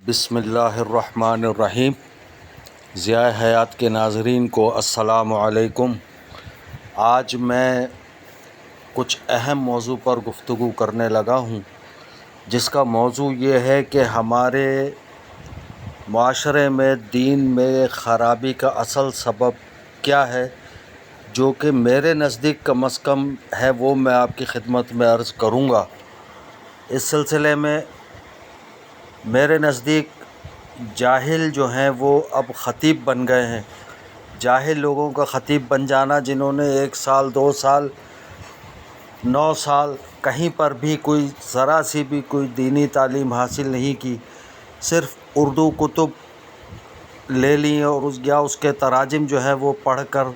بسم اللہ الرحمن الرحیم۔ ضیاء حیات کے ناظرین کو السلام علیکم۔ آج میں کچھ اہم موضوع پر گفتگو کرنے لگا ہوں، جس کا موضوع یہ ہے کہ ہمارے معاشرے میں دین میں خرابی کا اصل سبب کیا ہے، جو کہ میرے نزدیک کم از کم ہے، وہ میں آپ کی خدمت میں عرض کروں گا۔ اس سلسلے میں میرے نزدیک جاہل جو ہیں وہ اب خطیب بن گئے ہیں۔ جاہل لوگوں کا خطیب بن جانا، جنہوں نے 1 سال 2 سال 9 سال کہیں پر بھی کوئی ذرا سی بھی کوئی دینی تعلیم حاصل نہیں کی، صرف اردو کتب لے لیں اور اس کے تراجم جو ہے وہ پڑھ کر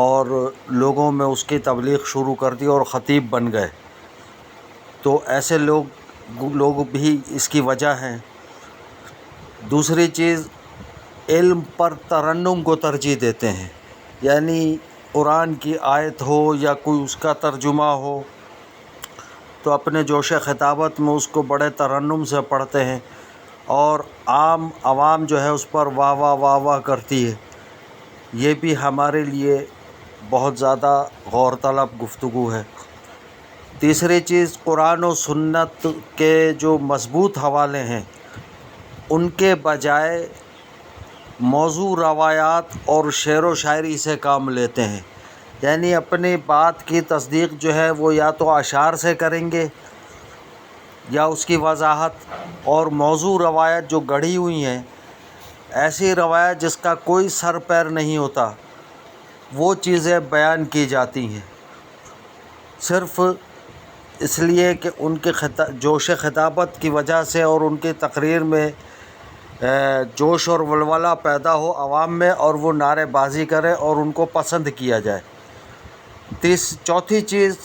اور لوگوں میں اس کی تبلیغ شروع کر دی اور خطیب بن گئے، تو ایسے لوگ بھی اس کی وجہ ہیں۔ دوسری چیز، علم پر ترنم کو ترجیح دیتے ہیں، یعنی قرآن کی آیت ہو یا کوئی اس کا ترجمہ ہو تو اپنے جوش خطابت میں اس کو بڑے ترنم سے پڑھتے ہیں، اور عوام جو ہے اس پر واہ واہ واہ واہ کرتی ہے۔ یہ بھی ہمارے لیے بہت زیادہ غور طلب گفتگو ہے۔ تیسری چیز، قرآن و سنت کے جو مضبوط حوالے ہیں، ان کے بجائے موضوع روایات اور شعر و شاعری سے کام لیتے ہیں، یعنی اپنی بات کی تصدیق جو ہے وہ یا تو اشعار سے کریں گے یا اس کی وضاحت، اور موضوع روایت جو گڑھی ہوئی ہیں، ایسی روایت جس کا کوئی سر پیر نہیں ہوتا، وہ چیزیں بیان کی جاتی ہیں، صرف اس لیے کہ ان کے جوش خطابت کی وجہ سے اور ان کی تقریر میں جوش اور ولولہ پیدا ہو عوام میں، اور وہ نعرے بازی کرے اور ان کو پسند کیا جائے۔ چوتھی چیز،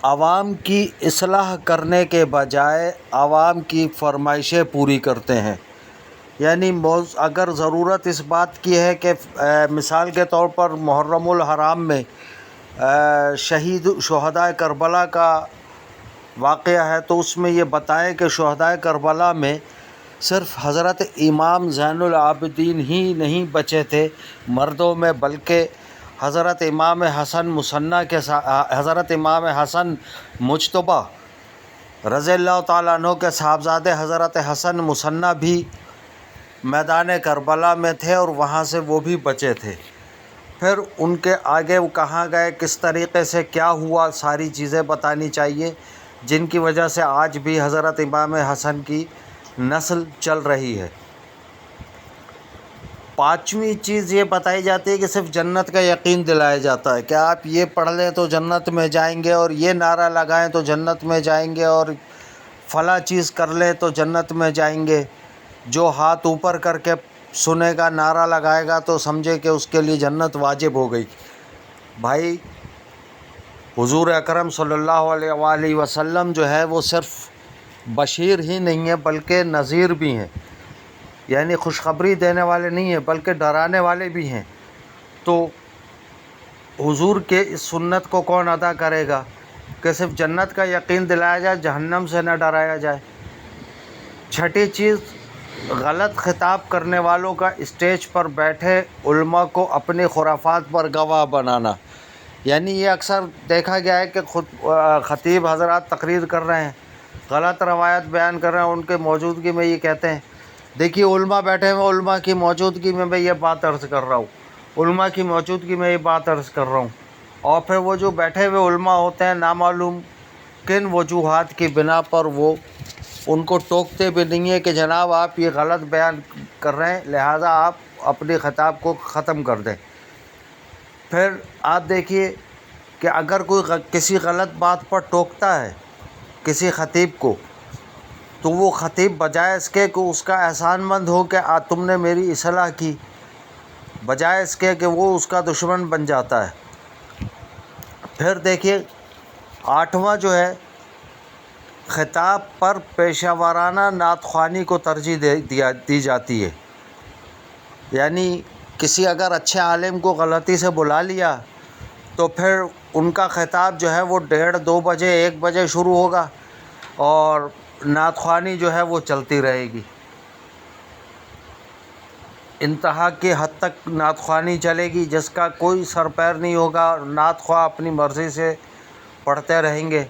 عوام کی اصلاح کرنے کے بجائے عوام کی فرمائشیں پوری کرتے ہیں، یعنی اگر ضرورت اس بات کی ہے کہ مثال کے طور پر محرم الحرام میں شہدائے کربلا کا واقعہ ہے، تو اس میں یہ بتائیں کہ شہدائے کربلا میں صرف حضرت امام زین العابدین ہی نہیں بچے تھے مردوں میں، بلکہ حضرت امام حسن مجتبیٰ رضی اللہ تعالیٰ عنہ کے صاحبزادے حضرت حسن مثنیٰ بھی میدان کربلا میں تھے، اور وہاں سے وہ بھی بچے تھے۔ پھر ان کے آگے وہ کہاں گئے، کس طریقے سے کیا ہوا، ساری چیزیں بتانی چاہیے، جن کی وجہ سے آج بھی حضرت امام حسن کی نسل چل رہی ہے۔ پانچویں چیز یہ بتائی جاتی ہے کہ صرف جنت کا یقین دلایا جاتا ہے کہ آپ یہ پڑھ لیں تو جنت میں جائیں گے، اور یہ نعرہ لگائیں تو جنت میں جائیں گے، اور فلاں چیز کر لیں تو جنت میں جائیں گے۔ جو ہاتھ اوپر کر کے سنے گا، نعرہ لگائے گا، تو سمجھے کہ اس کے لیے جنت واجب ہو گئی۔ بھائی، حضور اکرم صلی اللہ علیہ وآلہ وسلم جو ہے وہ صرف بشیر ہی نہیں ہے بلکہ نذیر بھی ہیں، یعنی خوشخبری دینے والے نہیں ہیں بلکہ ڈرانے والے بھی ہیں۔ تو حضور کے اس سنت کو کون ادا کرے گا کہ صرف جنت کا یقین دلایا جائے، جہنم سے نہ ڈرایا جائے۔ چھٹی چیز، غلط خطاب کرنے والوں کا اسٹیج پر بیٹھے علماء کو اپنی خرافات پر گواہ بنانا، یعنی یہ اکثر دیکھا گیا ہے کہ خطیب حضرات تقریر کر رہے ہیں، غلط روایت بیان کر رہے ہیں، ان کے موجودگی میں یہ کہتے ہیں دیکھیے علماء بیٹھے ہوئے، علماء کی موجودگی میں میں یہ بات عرض کر رہا ہوں، علماء کی موجودگی میں یہ بات عرض کر رہا ہوں، اور پھر وہ جو بیٹھے ہوئے علماء ہوتے ہیں، نامعلوم کن وجوہات کی بنا پر وہ ان کو ٹوکتے بھی نہیں ہیں کہ جناب آپ یہ غلط بیان کر رہے ہیں، لہٰذا آپ اپنی خطاب کو ختم کر دیں۔ پھر آپ دیکھیے کہ اگر کوئی کسی غلط بات پر ٹوکتا ہے کسی خطیب کو، تو وہ خطیب بجائے اس کے کہ اس کا احسان مند ہو کہ تم نے میری اصلاح کی، بجائے اس کے کہ وہ اس کا دشمن بن جاتا ہے۔ پھر دیکھیے 8واں جو ہے، خطاب پر پیشہ ورانہ نعت خوانی کو ترجیح دی جاتی ہے، یعنی کسی اگر اچھے عالم کو غلطی سے بلا لیا تو پھر ان کا خطاب جو ہے وہ 1:30 2 بجے 1 بجے شروع ہوگا، اور نعت خوانی جو ہے وہ چلتی رہے گی، انتہا کی حد تک نعت خوانی چلے گی، جس کا کوئی سر پیر نہیں ہوگا، نعت خواہ اپنی مرضی سے پڑھتے رہیں گے،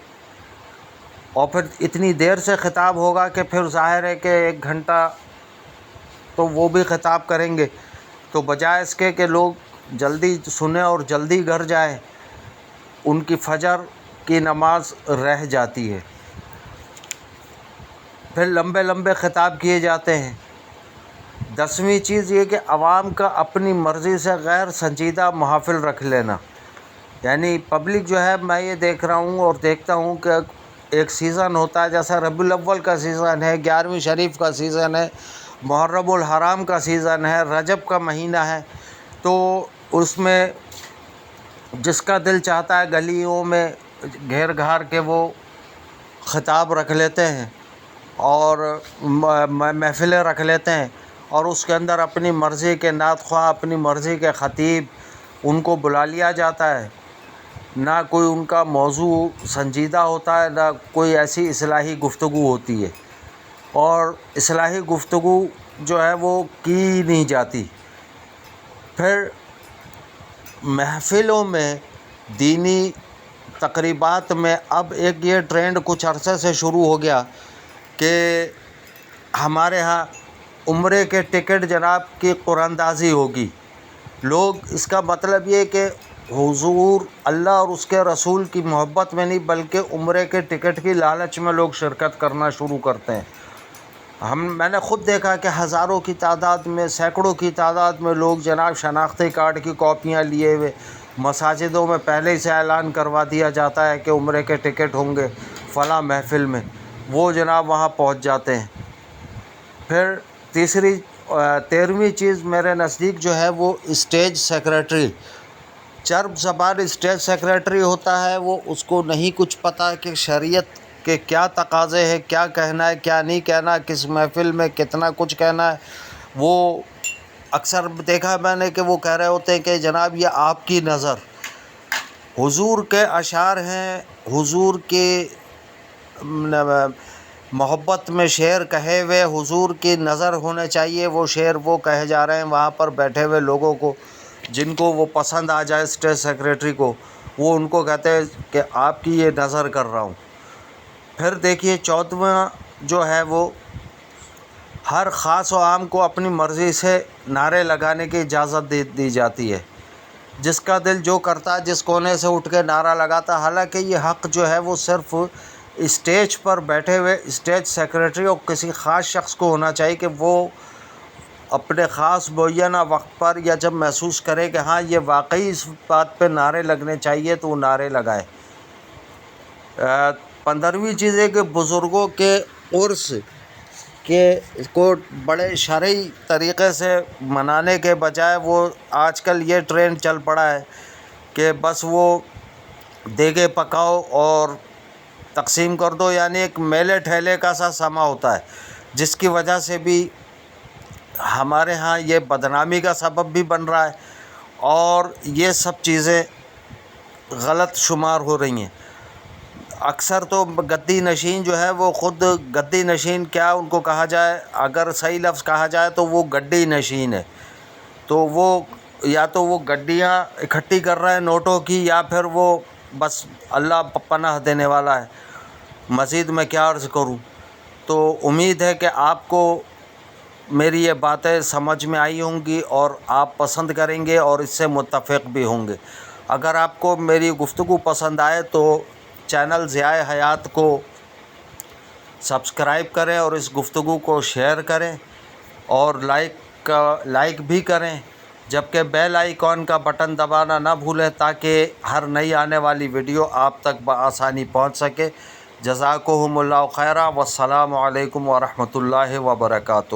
اور پھر اتنی دیر سے خطاب ہوگا کہ پھر ظاہر ہے کہ 1 گھنٹہ تو وہ بھی خطاب کریں گے، تو بجائے اس کے کہ لوگ جلدی سنیں اور جلدی گھر جائیں، ان کی فجر کی نماز رہ جاتی ہے، پھر لمبے لمبے خطاب کیے جاتے ہیں۔ 10ویں چیز یہ کہ عوام کا اپنی مرضی سے غیر سنجیدہ محافل رکھ لینا، یعنی پبلک جو ہے، میں یہ دیکھ رہا ہوں اور دیکھتا ہوں کہ ایک سیزن ہوتا ہے، جیسا ربیع الاول کا سیزن ہے، 11ویں شریف کا سیزن ہے، محرم الحرام کا سیزن ہے، رجب کا مہینہ ہے، تو اس میں جس کا دل چاہتا ہے گلیوں میں گھیر گھار کے وہ خطاب رکھ لیتے ہیں اور محفلیں رکھ لیتے ہیں، اور اس کے اندر اپنی مرضی کے نعت خواہ، اپنی مرضی کے خطیب ان کو بلا لیا جاتا ہے، نہ کوئی ان کا موضوع سنجیدہ ہوتا ہے، نہ کوئی ایسی اصلاحی گفتگو ہوتی ہے، اور اصلاحی گفتگو جو ہے وہ کی نہیں جاتی۔ پھر محفلوں میں، دینی تقریبات میں اب ایک یہ ٹرینڈ کچھ عرصے سے شروع ہو گیا کہ ہمارے ہاں عمرے کے ٹکٹ جناب کی قرآن اندازی ہوگی۔ لوگ اس کا مطلب یہ کہ حضور اللہ اور اس کے رسول کی محبت میں نہیں، بلکہ عمرے کے ٹکٹ کی لالچ میں لوگ شرکت کرنا شروع کرتے ہیں۔ میں نے خود دیکھا کہ ہزاروں کی تعداد میں، سینکڑوں کی تعداد میں لوگ جناب شناختی کارڈ کی کاپیاں لیے ہوئے مساجدوں میں پہلے ہی سے اعلان کروا دیا جاتا ہے کہ عمرے کے ٹکٹ ہوں گے فلاں محفل میں، وہ جناب وہاں پہنچ جاتے ہیں۔ پھر 13ویں چیز میرے نزدیک جو ہے وہ اسٹیج سیکریٹری، چرب زبان اسٹیج سیکریٹری ہوتا ہے، وہ اس کو نہیں کچھ پتہ کہ شریعت کے کیا تقاضے ہیں، کیا کہنا ہے، کیا نہیں کہنا، کس محفل میں کتنا کچھ کہنا ہے۔ وہ اکثر دیکھا میں نے کہ وہ کہہ رہے ہوتے ہیں کہ جناب یہ آپ کی نظر، حضور کے اشعار ہیں، حضور کے محبت میں شعر کہے ہوئے، حضور کی نظر ہونے چاہیے، وہ شعر وہ کہے جا رہے ہیں وہاں پر بیٹھے ہوئے لوگوں کو، جن کو وہ پسند آ جائے اسٹیج سیکریٹری کو، وہ ان کو کہتے ہیں کہ آپ کی یہ نظر کر رہا ہوں۔ پھر دیکھیے 14واں جو ہے وہ ہر خاص و عام کو اپنی مرضی سے نعرے لگانے کی اجازت دی جاتی ہے، جس کا دل جو کرتا ہے جس کونے سے اٹھ کے نعرہ لگاتا ہے، حالانکہ یہ حق جو ہے وہ صرف اسٹیج پر بیٹھے ہوئے اسٹیج سیکریٹری اور کسی خاص شخص کو ہونا چاہیے کہ وہ اپنے خاص معینہ وقت پر یا جب محسوس کرے کہ ہاں یہ واقعی اس بات پہ نعرے لگنے چاہیے تو وہ نعرے لگائے۔ 15ویں چیز ہے کہ بزرگوں کے عرس کے کو بڑے شرعی طریقے سے منانے کے بجائے وہ آج کل یہ ٹرینڈ چل پڑا ہے کہ بس وہ دیگے پکاؤ اور تقسیم کر دو، یعنی ایک میلے ٹھیلے کا سا سما ہوتا ہے، جس کی وجہ سے بھی ہمارے ہاں یہ بدنامی کا سبب بھی بن رہا ہے، اور یہ سب چیزیں غلط شمار ہو رہی ہیں۔ اکثر تو گدی نشین جو ہے وہ خود گدی نشین کیا ان کو کہا جائے، اگر صحیح لفظ کہا جائے تو وہ گڈی نشین ہے، تو وہ یا تو وہ گڈیاں اکٹھی کر رہے ہیں نوٹوں کی، یا پھر وہ بس اللہ پناہ دینے والا ہے، مزید میں کیا عرض کروں۔ تو امید ہے کہ آپ کو میری یہ باتیں سمجھ میں آئی ہوں گی اور آپ پسند کریں گے اور اس سے متفق بھی ہوں گے۔ اگر آپ کو میری گفتگو پسند آئے تو چینل ضیاء حیات کو سبسکرائب کریں اور اس گفتگو کو شیئر کریں اور لائک بھی کریں، جبکہ بیل آئیکن کا بٹن دبانا نہ بھولیں تاکہ ہر نئی آنے والی ویڈیو آپ تک بآسانی پہنچ سکے۔ جزاکم اللہ خیرا، والسلام علیکم ورحمۃ اللہ وبرکاتہ۔